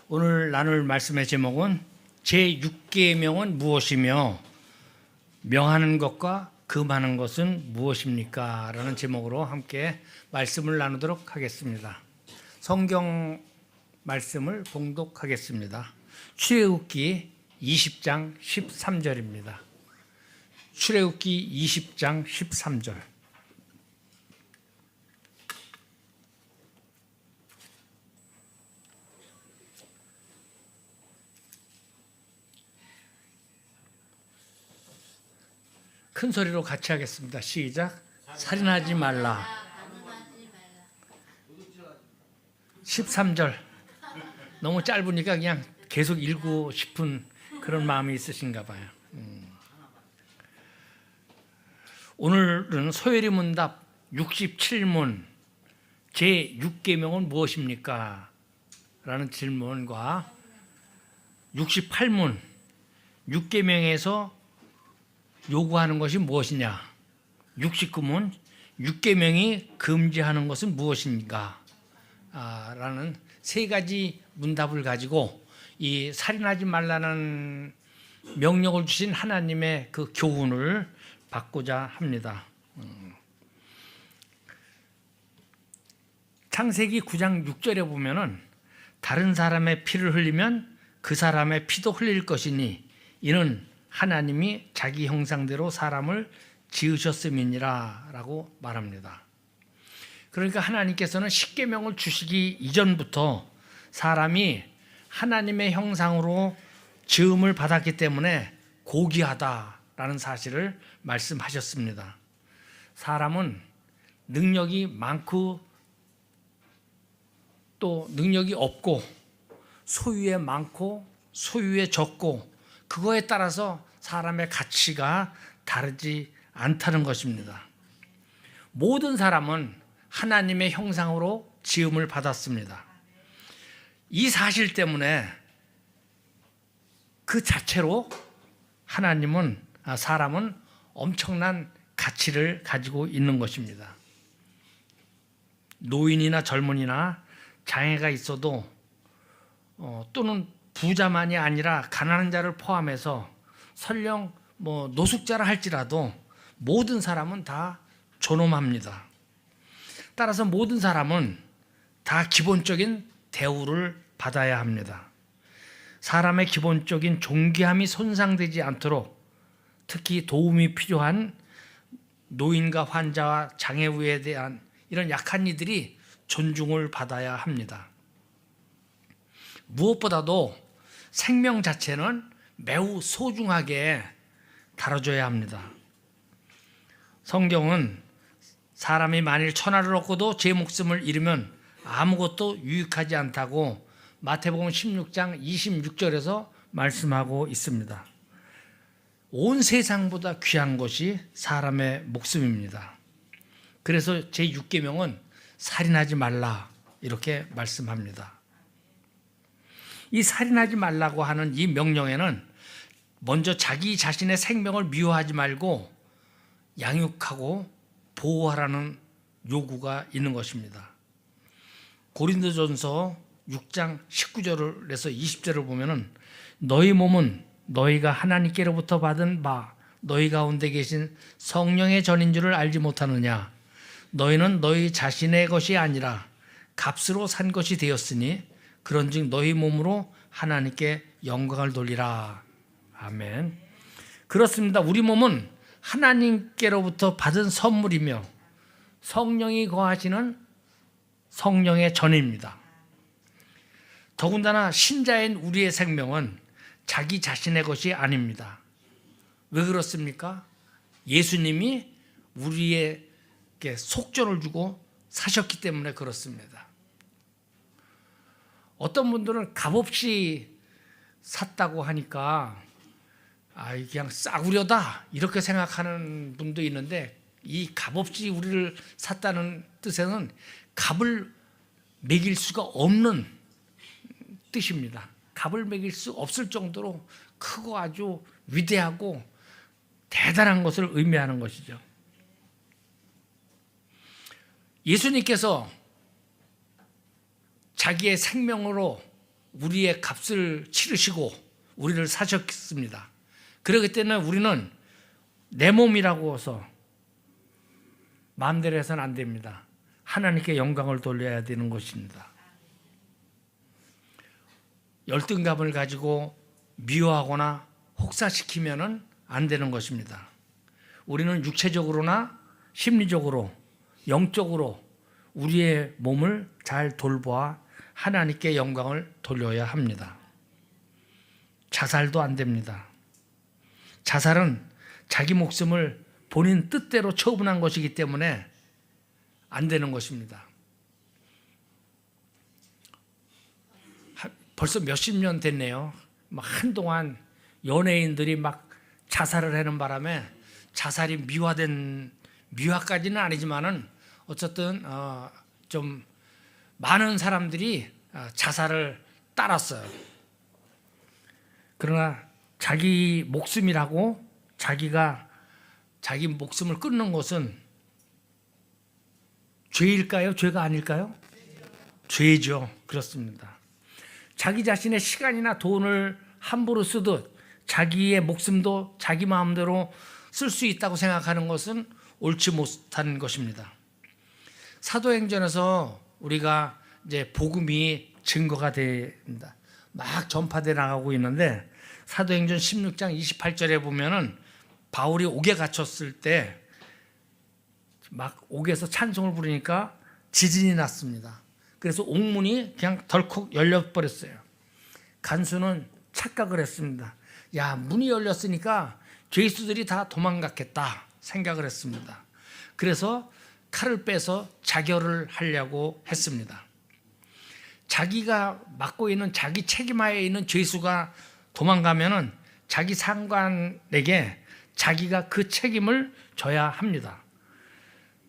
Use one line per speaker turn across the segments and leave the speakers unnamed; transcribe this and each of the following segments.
오늘 나눌 말씀의 제목은 제6계명은 무엇이며 명하는 것과 금하는 것은 무엇입니까? 라는 제목으로 함께 말씀을 나누도록 하겠습니다. 성경 말씀을 봉독하겠습니다. 출애굽기 20장 13절입니다. 출애굽기 20장 13절. 큰 소리로 같이 하겠습니다. 시작. 살인하지 말라. 13절. 너무 짧으니까 그냥 계속 읽고 싶은 그런 마음이 있으신가 봐요. 오늘은 소요리 문답 67문 제6계명은 무엇입니까? 라는 질문과 68문 6계명에서 요구하는 것이 무엇이냐? 69문 6계명이 금지하는 것은 무엇인가? 라는 세 가지 문답을 가지고 이 살인하지 말라는 명령을 주신 하나님의 그 교훈을 받고자 합니다. 창세기 9장 6절에 보면은 다른 사람의 피를 흘리면 그 사람의 피도 흘릴 것이니 이는 하나님이 자기 형상대로 사람을 지으셨음이니라 라고 말합니다. 그러니까 하나님께서는 십계명을 주시기 이전부터 사람이 하나님의 형상으로 지음을 받았기 때문에 고귀하다라는 사실을 말씀하셨습니다. 사람은 능력이 많고 또 능력이 없고 소유에 많고 소유에 적고 그거에 따라서 사람의 가치가 다르지 않다는 것입니다. 모든 사람은 하나님의 형상으로 지음을 받았습니다. 이 사실 때문에 그 자체로 사람은 엄청난 가치를 가지고 있는 것입니다. 노인이나 젊은이나 장애가 있어도 또는 부자만이 아니라 가난한 자를 포함해서 설령 노숙자라 할지라도 모든 사람은 다 존엄합니다. 따라서 모든 사람은 다 기본적인 대우를 받아야 합니다. 사람의 기본적인 존귀함이 손상되지 않도록 특히 도움이 필요한 노인과 환자와 장애우에 대한 이런 약한 이들이 존중을 받아야 합니다. 무엇보다도 생명 자체는 매우 소중하게 다뤄줘야 합니다. 성경은 사람이 만일 천하를 얻고도 제 목숨을 잃으면 아무것도 유익하지 않다고 마태복음 16장 26절에서 말씀하고 있습니다. 온 세상보다 귀한 것이 사람의 목숨입니다. 그래서 제6계명은 살인하지 말라 이렇게 말씀합니다. 이 살인하지 말라고 하는 이 명령에는 먼저 자기 자신의 생명을 미워하지 말고 양육하고 보호하라는 요구가 있는 것입니다. 고린도전서 6장 19절에서 20절을 보면은 너희 몸은 너희가 하나님께로부터 받은 바 너희 가운데 계신 성령의 전인 줄을 알지 못하느냐? 너희는 너희 자신의 것이 아니라 값으로 산 것이 되었으니 그런즉 너희 몸으로 하나님께 영광을 돌리라. 아멘. 그렇습니다. 우리 몸은 하나님께로부터 받은 선물이며 성령이 거하시는 성령의 전입니다. 더군다나 신자인 우리의 생명은 자기 자신의 것이 아닙니다. 왜 그렇습니까? 예수님이 우리에게 속전을 주고 사셨기 때문에 그렇습니다. 어떤 분들은 값없이 샀다고 하니까 그냥 싸구려다 이렇게 생각하는 분도 있는데 이 값없이 우리를 샀다는 뜻에는 값을 매길 수가 없는 뜻입니다. 값을 매길 수 없을 정도로 크고 아주 위대하고 대단한 것을 의미하는 것이죠. 예수님께서 자기의 생명으로 우리의 값을 치르시고 우리를 사셨습니다. 그렇기 때문에 우리는 내 몸이라고 해서 마음대로 해서는 안 됩니다. 하나님께 영광을 돌려야 되는 것입니다. 열등감을 가지고 미워하거나 혹사시키면은 안 되는 것입니다. 우리는 육체적으로나 심리적으로, 영적으로 우리의 몸을 잘 돌보아 하나님께 영광을 돌려야 합니다. 자살도 안 됩니다. 자살은 자기 목숨을 본인 뜻대로 처분한 것이기 때문에 안 되는 것입니다. 벌써 몇십 년 됐네요. 한동안 연예인들이 막 자살을 하는 바람에 자살이 미화까지는 아니지만은 어쨌든 좀 많은 사람들이 자살을 따랐어요. 그러나 자기 목숨이라고 자기가 자기 목숨을 끊는 것은 죄일까요? 죄가 아닐까요? 죄죠. 그렇습니다. 자기 자신의 시간이나 돈을 함부로 쓰듯 자기의 목숨도 자기 마음대로 쓸 수 있다고 생각하는 것은 옳지 못한 것입니다. 사도행전에서 우리가 이제 복음이 증거가 됩니다. 막 전파돼 나가고 있는데 사도행전 16장 28절에 보면은 바울이 옥에 갇혔을 때 막 옥에서 찬송을 부르니까 지진이 났습니다. 그래서 옥문이 그냥 덜컥 열려버렸어요. 간수는 착각을 했습니다. 야, 문이 열렸으니까 죄수들이 다 도망갔겠다 생각을 했습니다. 그래서 칼을 빼서 자결을 하려고 했습니다. 자기가 맡고 있는 자기 책임하에 있는 죄수가 도망가면은 자기 상관에게 자기가 그 책임을 져야 합니다.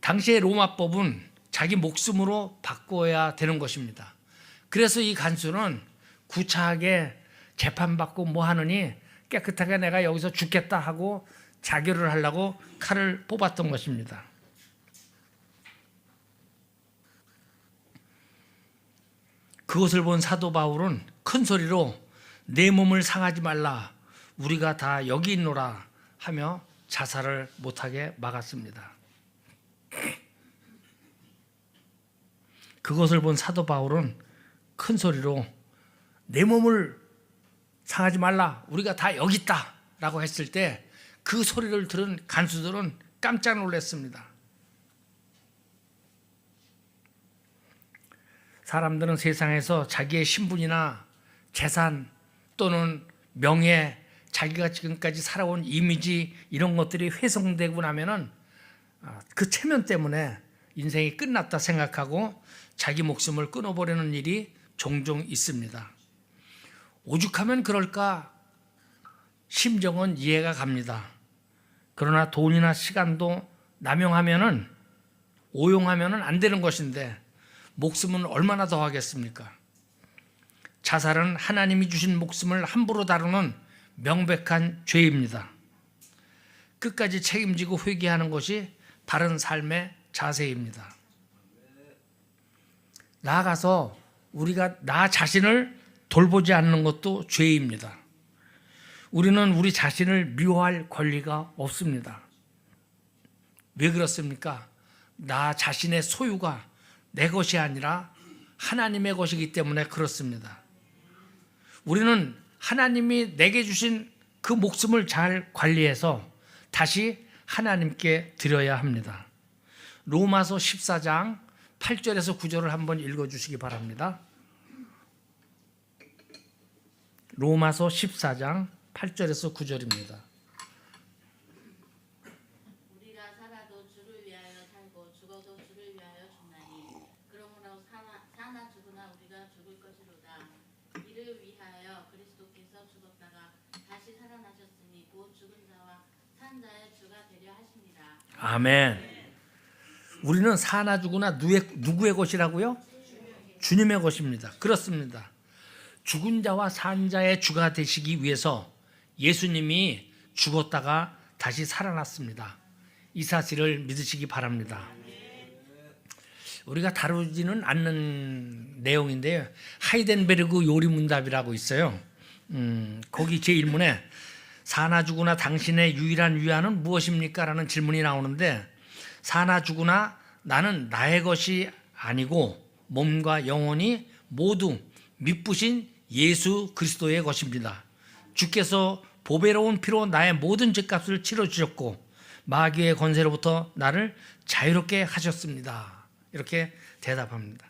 당시의 로마법은 자기 목숨으로 바꿔야 되는 것입니다. 그래서 이 간수는 구차하게 재판받고 뭐 하느니 깨끗하게 내가 여기서 죽겠다 하고 자결을 하려고 칼을 뽑았던 것입니다. 그것을 본 사도 바울은 큰 소리로 내 몸을 상하지 말라, 우리가 다 여기 있노라 하며 자살을 못하게 막았습니다. 그것을 본 사도 바울은 큰 소리로 내 몸을 상하지 말라, 우리가 다 여기 있다 라고 했을 때 그 소리를 들은 간수들은 깜짝 놀랐습니다. 사람들은 세상에서 자기의 신분이나 재산 또는 명예, 자기가 지금까지 살아온 이미지 이런 것들이 훼손되고 나면은 그 체면 때문에 인생이 끝났다 생각하고 자기 목숨을 끊어버리는 일이 종종 있습니다. 오죽하면 그럴까 심정은 이해가 갑니다. 그러나 돈이나 시간도 남용하면은, 오용하면은 안 되는 것인데 목숨은 얼마나 더 하겠습니까? 자살은 하나님이 주신 목숨을 함부로 다루는 명백한 죄입니다. 끝까지 책임지고 회개하는 것이 바른 삶의 자세입니다. 나아가서 우리가 나 자신을 돌보지 않는 것도 죄입니다. 우리는 우리 자신을 미워할 권리가 없습니다. 왜 그렇습니까? 나 자신의 소유가 내 것이 아니라 하나님의 것이기 때문에 그렇습니다. 우리는 하나님이 내게 주신 그 목숨을 잘 관리해서 다시 하나님께 드려야 합니다. 로마서 14장 8절에서 9절을 한번 읽어주시기 바랍니다. 로마서 14장 8절에서 9절입니다.
우리가 살아도 주를 위하여 살고 죽어도 주를 위하여 죽나니 그러므로 사나 죽으나 우리가 죽을 것이로다. 이를 위하여 그리스도께서 죽었다가 다시 살아나셨으니 곧 죽은 자와 산 자의 주가 되려 하십니다.
아멘. 우리는 사나 죽으나 누구의 것이라고요? 주님의 것입니다. 그렇습니다. 죽은 자와 산 자의 주가 되시기 위해서 예수님이 죽었다가 다시 살아났습니다. 이 사실을 믿으시기 바랍니다. 우리가 다루지는 않는 내용인데요. 하이덴베르그 요리문답이라고 있어요. 거기 제1문에 사나 죽으나 당신의 유일한 위안은 무엇입니까? 라는 질문이 나오는데, 사나 죽으나 나는 나의 것이 아니고 몸과 영혼이 모두 미쁘신 예수 그리스도의 것입니다. 주께서 보배로운 피로 나의 모든 죄값을 치러주셨고 마귀의 권세로부터 나를 자유롭게 하셨습니다. 이렇게 대답합니다.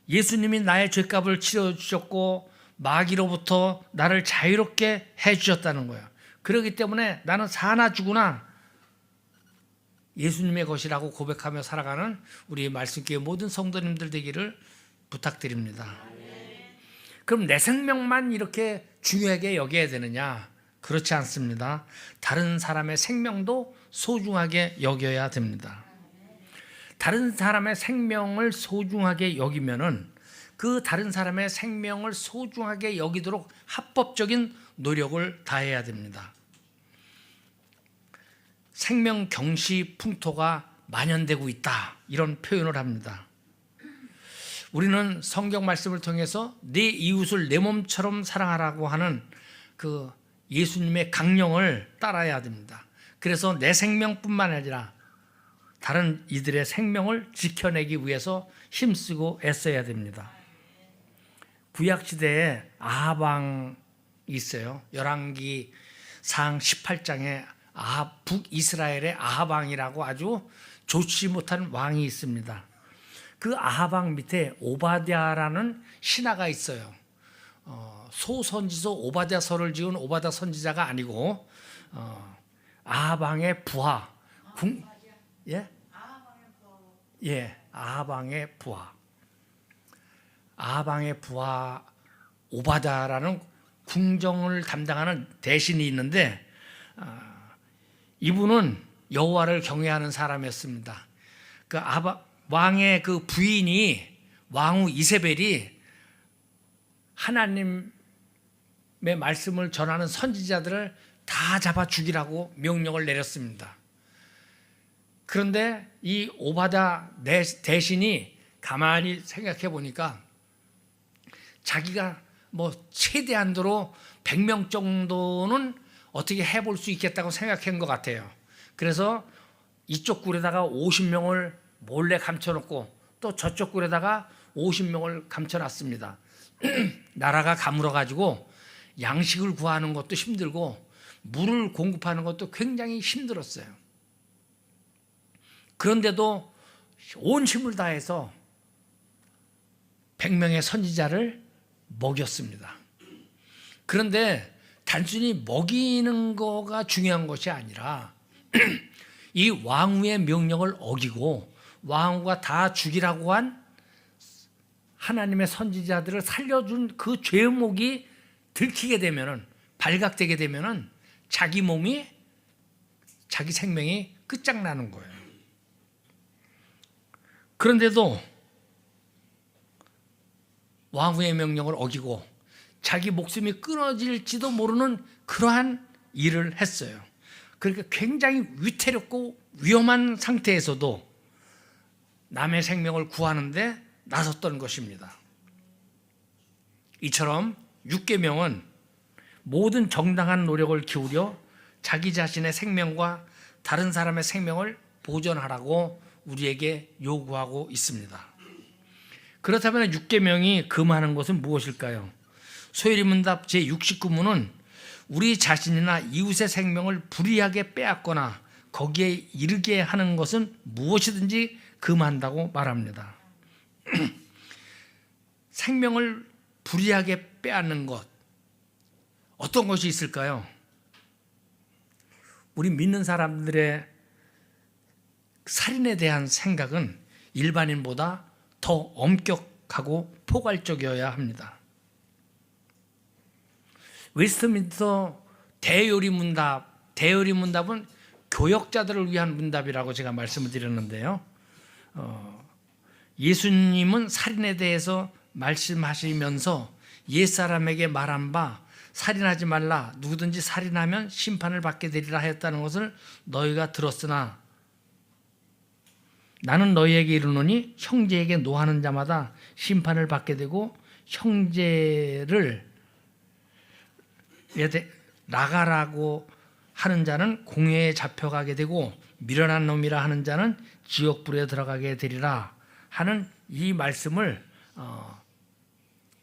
예수님이 나의 죄값을 치러주셨고 마귀로부터 나를 자유롭게 해주셨다는 거예요. 그렇기 때문에 나는 사나 죽으나 예수님의 것이라고 고백하며 살아가는 우리 말씀교회 모든 성도님들 되기를 부탁드립니다. 그럼 내 생명만 이렇게 중요하게 여겨야 되느냐? 그렇지 않습니다. 다른 사람의 생명도 소중하게 여겨야 됩니다. 다른 사람의 생명을 소중하게 여기면은 그 다른 사람의 생명을 소중하게 여기도록 합법적인 노력을 다해야 됩니다. 생명 경시 풍토가 만연되고 있다, 이런 표현을 합니다. 우리는 성경 말씀을 통해서 내 이웃을 내 몸처럼 사랑하라고 하는 그 예수님의 강령을 따라야 됩니다. 그래서 내 생명뿐만 아니라 다른 이들의 생명을 지켜내기 위해서 힘쓰고 애써야 됩니다. 구약시대에 아합왕이 있어요. 열왕기상 18장에 북이스라엘의 아합왕이라고 아주 좋지 못한 왕이 있습니다. 그 아합왕 밑에 오바댜라는 신하가 있어요. 소선지서 오바댜서를 지은 오바댜 선지자가 아니고 아합왕의 부하. 아합왕의 부하. 아합왕의 부하 오바댜라는 궁정을 담당하는 대신이 있는데, 이분은 여호와를 경외하는 사람이었습니다. 그 왕의 그 부인이 왕후 이세벨이 하나님의 말씀을 전하는 선지자들을 다 잡아 죽이라고 명령을 내렸습니다. 그런데 이 오바댜 대신이 가만히 생각해 보니까 자기가 뭐 최대한도로 100명 정도는 어떻게 해볼 수 있겠다고 생각한 것 같아요. 그래서 이쪽 굴에다가 50명을 몰래 감춰놓고 또 저쪽 굴에다가 50명을 감춰놨습니다. 나라가 가물어가지고 양식을 구하는 것도 힘들고 물을 공급하는 것도 굉장히 힘들었어요. 그런데도 온 힘을 다해서 100명의 선지자를 먹였습니다. 그런데 단순히 먹이는 거가 중요한 것이 아니라 이 왕후의 명령을 어기고 왕후가 다 죽이라고 한 하나님의 선지자들을 살려준 그 죄목이 들키게 되면은, 발각되게 되면은 자기 몸이, 자기 생명이 끝장나는 거예요. 그런데도 왕후의 명령을 어기고 자기 목숨이 끊어질지도 모르는 그러한 일을 했어요. 그러니까 굉장히 위태롭고 위험한 상태에서도 남의 생명을 구하는데 나섰던 것입니다. 이처럼 율계명은 모든 정당한 노력을 기울여 자기 자신의 생명과 다른 사람의 생명을 보존하라고 우리에게 요구하고 있습니다. 그렇다면 율계명이 금하는 것은 무엇일까요? 소요리문답 제69문은 우리 자신이나 이웃의 생명을 불이하게 빼앗거나 거기에 이르게 하는 것은 무엇이든지 금한다고 말합니다. 생명을 불이하게 빼앗는 것, 어떤 것이 있을까요? 우리 믿는 사람들의 살인에 대한 생각은 일반인보다 더 엄격하고 포괄적이어야 합니다. 웨스트민스터 대요리문답은 교역자들을 위한 문답이라고 제가 말씀을 드렸는데요. 예수님은 살인에 대해서 말씀하시면서 옛사람에게 말한 바 살인하지 말라, 누구든지 살인하면 심판을 받게 되리라 하였다는 것을 너희가 들었으나 나는 너희에게 이르노니 형제에게 노하는 자마다 심판을 받게 되고 형제를 나가라고 하는 자는 공회에 잡혀가게 되고 미련한 놈이라 하는 자는 지옥불에 들어가게 되리라 하는 이 말씀을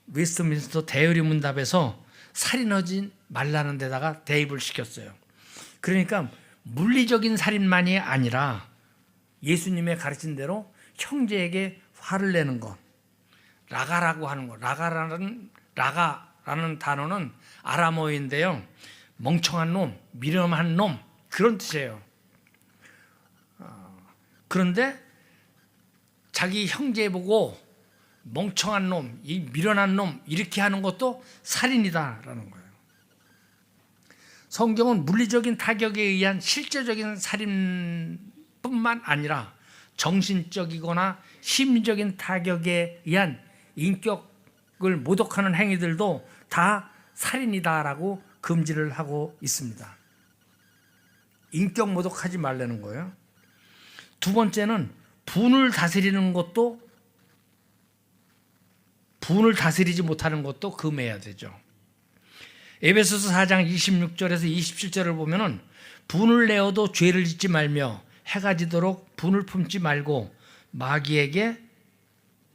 웨스트민스터 대의리 문답에서 살인하지 말라는 데다가 대입을 시켰어요. 그러니까 물리적인 살인만이 아니라 예수님의 가르친 대로 형제에게 화를 내는 것, 라가라고 하는 것. 라가라는 단어는 아람어인데요. 멍청한 놈, 미련한 놈 그런 뜻이에요. 그런데 자기 형제 보고 멍청한 놈, 이 미련한 놈 이렇게 하는 것도 살인이다라는 거예요. 성경은 물리적인 타격에 의한 실제적인 살인뿐만 아니라 정신적이거나 심리적인 타격에 의한 인격을 모독하는 행위들도 다 살인이다라고 금지를 하고 있습니다. 인격 모독하지 말라는 거예요. 두 번째는 분을 다스리지 못하는 것도 금해야 되죠. 에베소서 4장 26절에서 27절을 보면은 분을 내어도 죄를 짓지 말며 해가 지도록 분을 품지 말고 마귀에게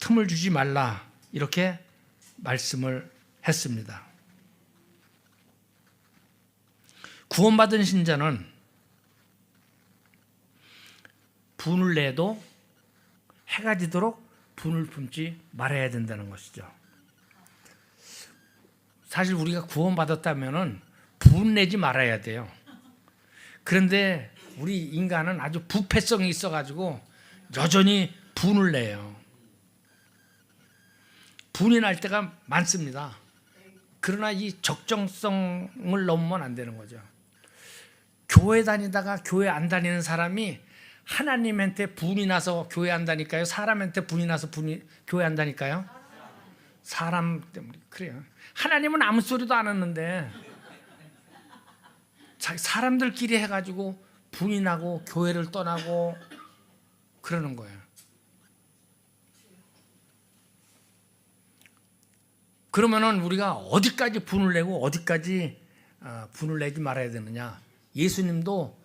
틈을 주지 말라 이렇게 말씀을 했습니다. 구원받은 신자는 분을 내도 해가 지도록 분을 품지 말아야 된다는 것이죠. 사실 우리가 구원받았다면 분 내지 말아야 돼요. 그런데 우리 인간은 아주 부패성이 있어가지고 여전히 분을 내요. 분이 날 때가 많습니다. 그러나 이 적정성을 넘으면 안 되는 거죠. 교회 다니다가 교회 안 다니는 사람이 하나님한테 분이 나서 교회 안 다니까요? 사람한테 분이 나서 교회 안 다니까요? 사람 때문에 그래요. 하나님은 아무 소리도 안 했는데 사람들끼리 해가지고 분이 나고 교회를 떠나고 그러는 거예요. 그러면은 우리가 어디까지 분을 내고 어디까지 분을 내지 말아야 되느냐? 예수님도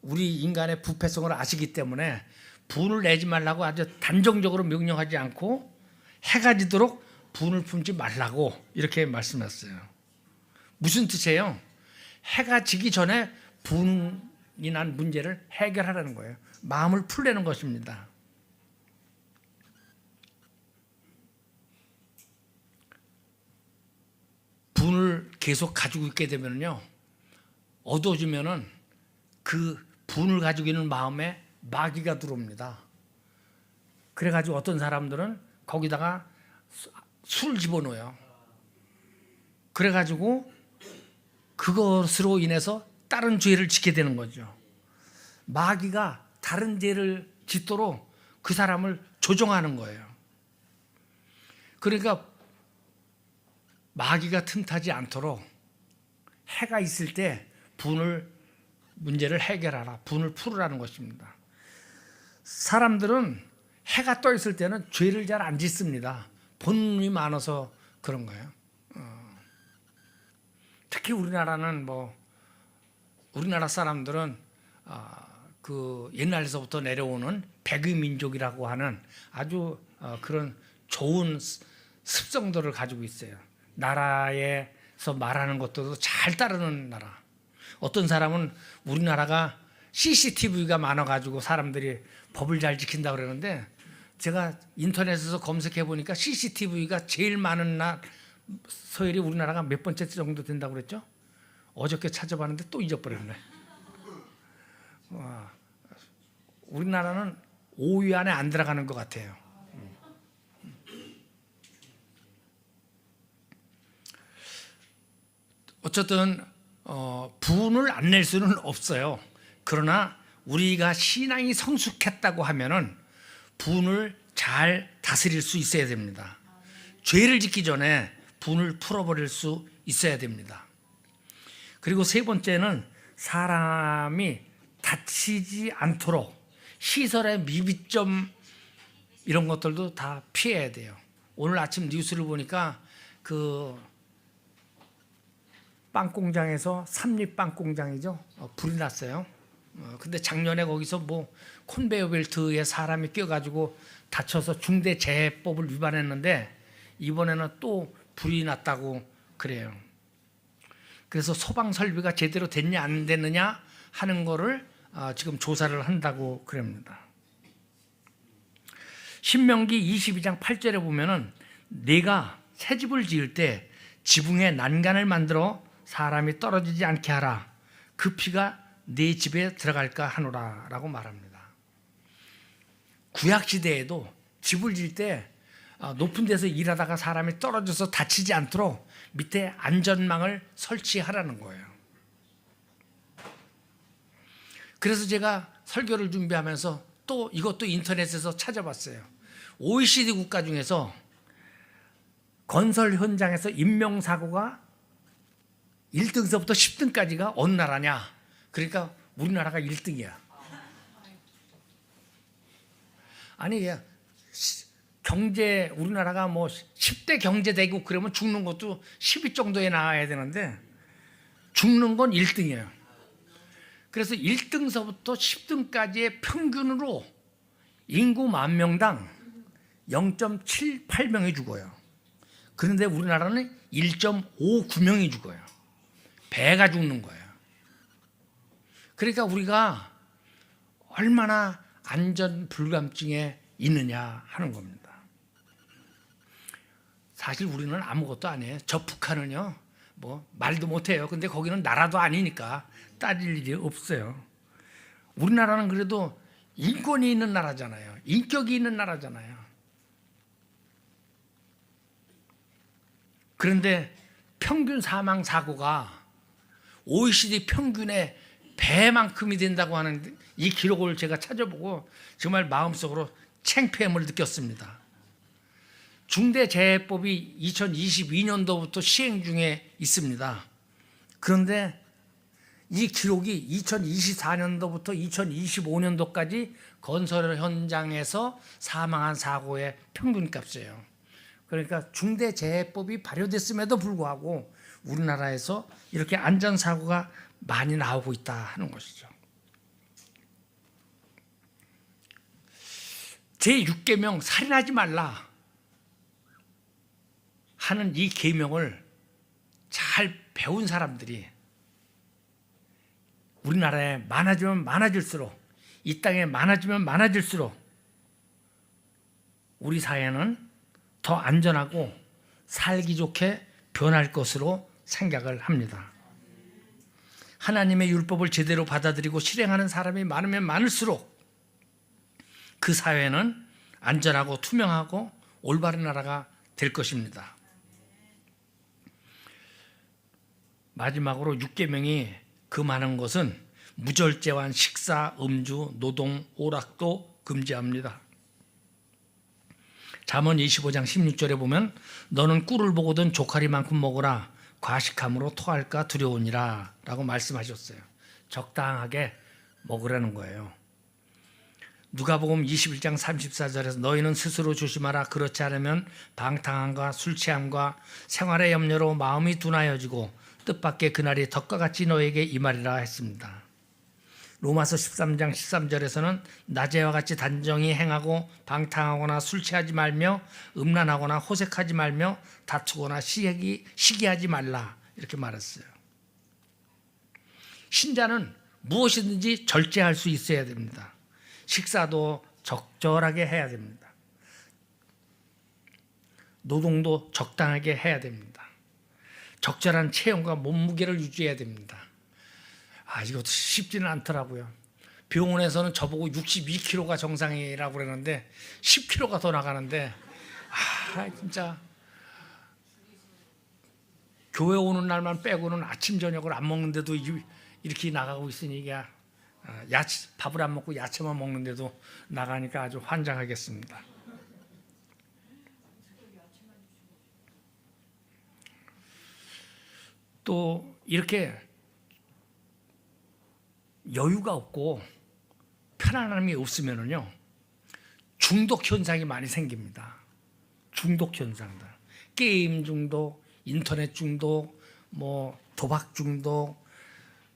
우리 인간의 부패성을 아시기 때문에 분을 내지 말라고 아주 단정적으로 명령하지 않고 해가 지도록 분을 품지 말라고 이렇게 말씀했어요. 무슨 뜻이에요? 해가 지기 전에 분이 난 문제를 해결하라는 거예요. 마음을 풀려는 것입니다. 분을 계속 가지고 있게 되면요, 어두워지면은 그 분을 가지고 있는 마음에 마귀가 들어옵니다. 그래가지고 어떤 사람들은 거기다가 술을 집어넣어요. 그래가지고 그것으로 인해서 다른 죄를 짓게 되는 거죠. 마귀가 다른 죄를 짓도록 그 사람을 조종하는 거예요. 그러니까 마귀가 틈타지 않도록 해가 있을 때 문제를 해결하라, 분을 풀으라는 것입니다. 사람들은 해가 떠 있을 때는 죄를 잘 안 짓습니다. 본능이 많아서 그런 거예요. 특히 우리나라 사람들은 그 옛날에서부터 내려오는 백의 민족이라고 하는 아주 그런 좋은 습성들을 가지고 있어요. 나라에서 말하는 것도 잘 따르는 나라. 어떤 사람은 우리나라가 CCTV가 많아가지고 사람들이 법을 잘 지킨다고 그러는데, 제가 인터넷에서 검색해 보니까 CCTV가 제일 많은 서열이 우리나라가 몇 번째 정도 된다고 그랬죠? 어저께 찾아봤는데 또 잊어버렸네. 우리나라는 5위 안에 안 들어가는 것 같아요. 어쨌든 분을 안 낼 수는 없어요. 그러나 우리가 신앙이 성숙했다고 하면은 분을 잘 다스릴 수 있어야 됩니다. 죄를 짓기 전에 분을 풀어버릴 수 있어야 됩니다. 그리고 세 번째는 사람이 다치지 않도록 시설의 미비점 이런 것들도 다 피해야 돼요. 오늘 아침 뉴스를 보니까 그 빵 공장에서 삼립빵 공장이죠. 불이 났어요. 근데 작년에 거기서 뭐 콘베어 벨트에 사람이 껴가지고 다쳐서 중대재해법을 위반했는데 이번에는 또 불이 났다고 그래요. 그래서 소방 설비가 제대로 됐냐 안 됐느냐 하는 거를 지금 조사를 한다고 그럽니다. 신명기 22장 8절에 보면은 네가 새 집을 지을 때 지붕에 난간을 만들어 사람이 떨어지지 않게 하라. 그 피가 네 집에 들어갈까 하노라 라고 말합니다. 구약 시대에도 집을 지을 때 높은 데서 일하다가 사람이 떨어져서 다치지 않도록 밑에 안전망을 설치하라는 거예요. 그래서 제가 설교를 준비하면서 또 이것도 인터넷에서 찾아봤어요. OECD 국가 중에서 건설 현장에서 인명사고가 1등서부터 10등까지가 어느 나라냐? 그러니까 우리나라가 1등이야. 아니 경제 우리나라가 뭐 10대 경제대국 그러면 죽는 것도 10위 정도에 나와야 되는데 죽는 건 1등이에요. 그래서 1등서부터 10등까지의 평균으로 인구 10,000명당 0.78명이 죽어요. 그런데 우리나라는 1.59명이 죽어요. 배가 죽는 거예요. 그러니까 우리가 얼마나 안전 불감증에 있느냐 하는 겁니다. 사실 우리는 아무것도 아니에요. 저 북한은요, 뭐 말도 못해요. 근데 거기는 나라도 아니니까 따질 일이 없어요. 우리나라는 그래도 인권이 있는 나라잖아요. 인격이 있는 나라잖아요. 그런데 평균 사망 사고가 OECD 평균의 배만큼이 된다고 하는 이 기록을 제가 찾아보고 정말 마음속으로 창피함을 느꼈습니다. 중대재해법이 2022년도부터 시행 중에 있습니다. 그런데 이 기록이 2024년도부터 2025년도까지 건설 현장에서 사망한 사고의 평균값이에요. 그러니까 중대재해법이 발효됐음에도 불구하고 우리나라에서 이렇게 안전사고가 많이 나오고 있다 하는 것이죠. 제6계명 살인하지 말라 하는 이 계명을 잘 배운 사람들이 우리나라에 많아지면 많아질수록, 이 땅에 많아지면 많아질수록 우리 사회는 더 안전하고 살기 좋게 변할 것으로 생각을 합니다. 하나님의 율법을 제대로 받아들이고 실행하는 사람이 많으면 많을수록 그 사회는 안전하고 투명하고 올바른 나라가 될 것입니다. 마지막으로 6계명이 금하는 것은 무절제한 식사, 음주, 노동, 오락도 금지합니다. 잠언 25장 16절에 보면 너는 꿀을 보거든 조카리만큼 먹으라 과식함으로 토할까 두려우니라 라고 말씀하셨어요. 적당하게 먹으라는 거예요. 누가복음 21장 34절에서 너희는 스스로 조심하라 그렇지 않으면 방탕함과 술 취함과 생활의 염려로 마음이 둔하여지고 뜻밖의 그날이 덕과 같이 너에게 임하리라 했습니다. 로마서 13장 13절에서는 낮에와 같이 단정히 행하고 방탕하거나 술 취하지 말며 음란하거나 호색하지 말며 다투거나 시기하지 말라 이렇게 말했어요. 신자는 무엇이든지 절제할 수 있어야 됩니다. 식사도 적절하게 해야 됩니다. 노동도 적당하게 해야 됩니다. 적절한 체형과 몸무게를 유지해야 됩니다. 이것도 쉽지는 않더라고요. 병원에서는 저보고 62kg가 정상이라고 그러는데 10kg가 더 나가는데 진짜 교회 오는 날만 빼고는 아침 저녁을 안 먹는데도 이렇게 나가고 있으니까 밥을 안 먹고 야채만 먹는데도 나가니까 아주 환장하겠습니다. 또 이렇게 여유가 없고 하나님이 없으면은요 중독 현상이 많이 생깁니다. 중독 현상들, 게임 중독, 인터넷 중독, 뭐 도박 중독,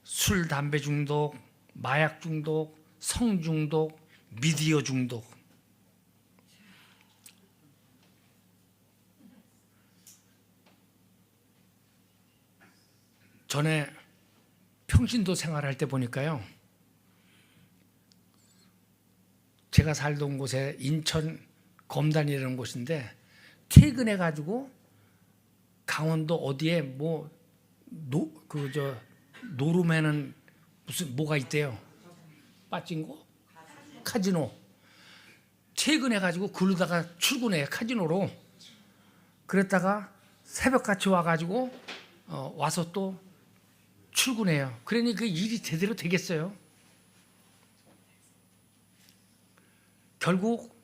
술 담배 중독, 마약 중독, 성 중독, 미디어 중독. 전에 평신도 생활할 때 보니까요, 제가 살던 곳에 인천 검단이라는 곳인데 퇴근해 가지고 강원도 어디에 뭐 노름에는 무슨 뭐가 있대요. 빠진고 카지노. 퇴근해 가지고 그러다가 출근해 카지노로. 그랬다가 새벽같이 와 가지고 와서 또 출근해요. 그러니 그 일이 제대로 되겠어요? 결국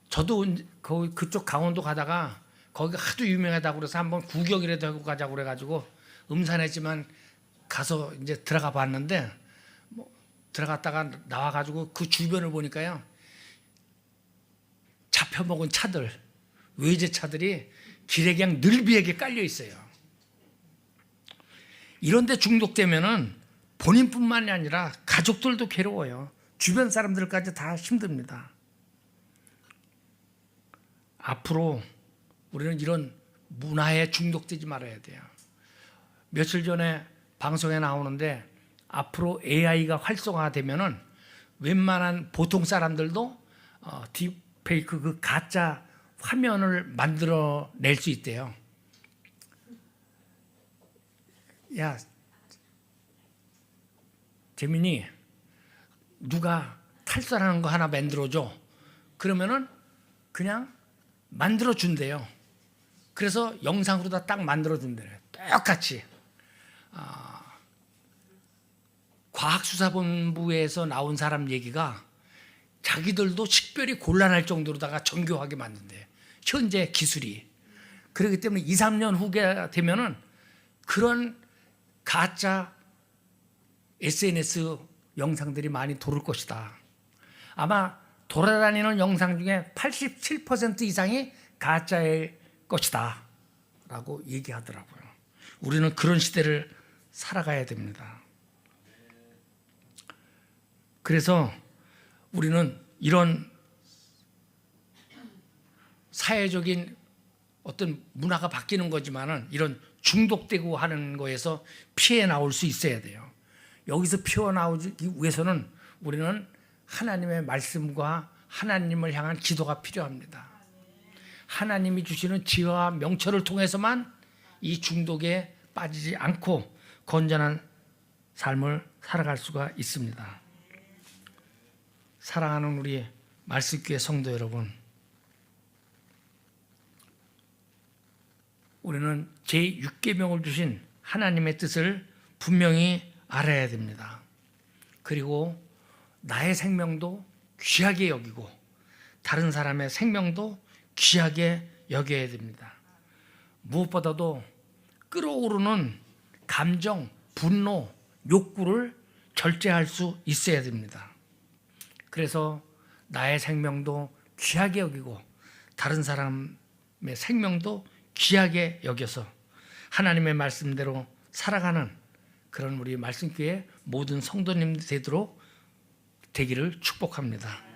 저도 그쪽 강원도 가다가 거기가 하도 유명하다고 그래서 한번 구경이라도 하고 가자고 그래가지고 음산했지만 가서 이제 들어가 봤는데, 뭐 들어갔다가 나와가지고 그 주변을 보니까요, 잡혀먹은 차들, 외제차들이 길에 그냥 늘비에게 깔려 있어요. 이런데 중독되면은 본인뿐만이 아니라 가족들도 괴로워요. 주변 사람들까지 다 힘듭니다. 앞으로 우리는 이런 문화에 중독되지 말아야 돼요. 며칠 전에 방송에 나오는데 앞으로 AI가 활성화되면은 웬만한 보통 사람들도 딥페이크 그 가짜 화면을 만들어낼 수 있대요. 야, 재민이, 누가 탈선하는 거 하나 만들어줘. 그러면은 그냥 만들어준대요. 그래서 영상으로 다 딱 만들어준대요. 똑같이. 과학수사본부에서 나온 사람 얘기가 자기들도 식별이 곤란할 정도로다가 정교하게 만든대요. 현재 기술이. 그렇기 때문에 2, 3년 후가 되면은 그런 가짜 SNS 영상들이 많이 돌을 것이다. 아마 돌아다니는 영상 중에 87% 이상이 가짜일 것이다 라고 얘기하더라고요. 우리는 그런 시대를 살아가야 됩니다. 그래서 우리는 이런 사회적인 어떤 문화가 바뀌는 거지만은 이런 중독되고 하는 거에서 피해 나올 수 있어야 돼요. 여기서 피해 나오기 위해서는 우리는 하나님의 말씀과 하나님을 향한 기도가 필요합니다. 하나님이 주시는 지혜와 명철을 통해서만 이 중독에 빠지지 않고 건전한 삶을 살아갈 수가 있습니다. 사랑하는 우리 말씀교회 성도 여러분, 우리는 제6계명을 주신 하나님의 뜻을 분명히 알아야 됩니다. 그리고 나의 생명도 귀하게 여기고 다른 사람의 생명도 귀하게 여겨야 됩니다. 무엇보다도 끓어오르는 감정, 분노, 욕구를 절제할 수 있어야 됩니다. 그래서 나의 생명도 귀하게 여기고 다른 사람의 생명도 귀하게 여겨서 하나님의 말씀대로 살아가는 그런 우리 말씀교회 모든 성도님 되도록 되기를 축복합니다.